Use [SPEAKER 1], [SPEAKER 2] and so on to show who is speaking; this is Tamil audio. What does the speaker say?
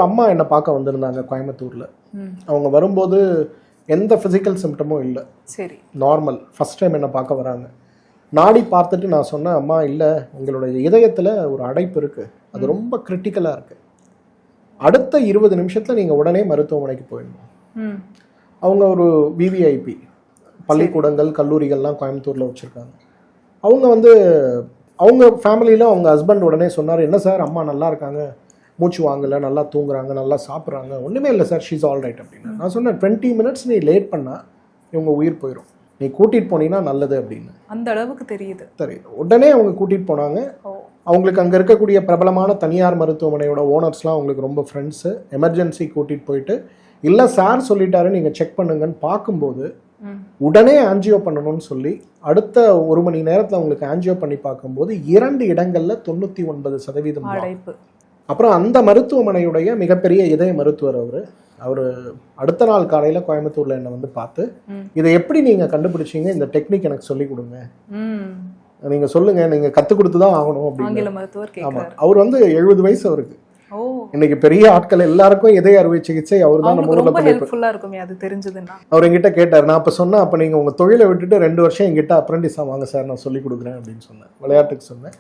[SPEAKER 1] ஒரு அம்மா என்னை பார்க்க வந்திருந்தாங்க கோயம்புத்தூரில். அவங்க வரும்போது எந்த ஃபிசிக்கல் சிம்டமும் இல்லை,
[SPEAKER 2] சரி,
[SPEAKER 1] நார்மல். ஃபஸ்ட் டைம் என்னை பார்க்க வராங்க. நாடி பார்த்துட்டு நான் சொன்னேன், அம்மா இல்லை, உங்களுடைய இதயத்தில் ஒரு அடைப்பு இருக்குது, அது ரொம்ப கிரிட்டிக்கலாக இருக்குது, அடுத்த 20 நிமிஷத்தில் நீங்கள் உடனே மருத்துவமனைக்கு போயிடணும். அவங்க ஒரு விவிஐபி, பள்ளிக்கூடங்கள் கல்லூரிகள்லாம் கோயம்புத்தூரில் வச்சுருக்காங்க. அவங்க அவங்க ஃபேமிலியில் அவங்க ஹஸ்பண்ட் உடனே சொன்னார், என்ன சார் அம்மா நல்லா இருக்காங்க, மூச்சு வாங்கலை, நல்லா தூங்குறாங்க, நல்லா சாப்பிட்றாங்க, ஒன்றுமே இல்லை சார், ஷீஸ் ஆல் ரைட் அப்படின்னு. நான் சொன்னேன், 20 மினிட்ஸ் நீ லேட் பண்ணால் இவங்க உயிர் போயிடும், நீ கூட்டிகிட்டு போனீங்கன்னா நல்லது அப்படின்னு.
[SPEAKER 2] அந்த அளவுக்கு தெரியுது.
[SPEAKER 1] உடனே அவங்க கூட்டிகிட்டு போனாங்க. அவங்களுக்கு அங்கே இருக்கக்கூடிய பிரபலமான தனியார் மருத்துவமனையோட ஓனர்ஸ்லாம் அவங்களுக்கு ரொம்ப ஃப்ரெண்ட்ஸு. எமர்ஜென்சி கூட்டிகிட்டு போயிட்டு, இல்லை சார் சொல்லிட்டாரு நீங்கள் செக் பண்ணுங்கன்னு பார்க்கும்போது உடனே ஆன்ஜியோ பண்ணணும்னு சொல்லி அடுத்த 1 மணி நேரத்தில் அவங்களுக்கு ஆன்ஜியோ பண்ணி பார்க்கும்போது 2 இடங்களில் 99%
[SPEAKER 2] அடைப்பு.
[SPEAKER 1] அப்புறம் அந்த மருத்துவமனையுடைய மிகப்பெரிய இதய மருத்துவர் அவர் அடுத்த நாள் காலையில் கோயம்புத்தூரில் என்னை பார்த்து, இதை எப்படி நீங்கள் கண்டுபிடிச்சிங்க, இந்த டெக்னிக் எனக்கு சொல்லிக் கொடுங்க, நீங்கள் சொல்லுங்கள், நீங்கள் கற்றுக் கொடுத்து தான் ஆகணும் அப்படின்னு. ஆமாம், அவர் 70 வயசு அவருக்கு. இன்னைக்கு பெரிய ஆட்கள் எல்லாருக்கும் இதய அறுவை சிகிச்சை அவர் தான் நம்ம ஊர்ல
[SPEAKER 2] தெரிஞ்சதுன்னா.
[SPEAKER 1] அவர் என்கிட்ட கேட்டார், நான் அப்ப சொன்னேன், அப்ப நீங்க உங்க தொழிலை விட்டுட்டு 2 வருஷம் என்கிட்ட அப்ரெண்டிஸா வாங்க சார், நான் சொல்லி கொடுக்குறேன் அப்படின்னு சொன்னேன், விளையாட்டுக்கு சொன்னேன்.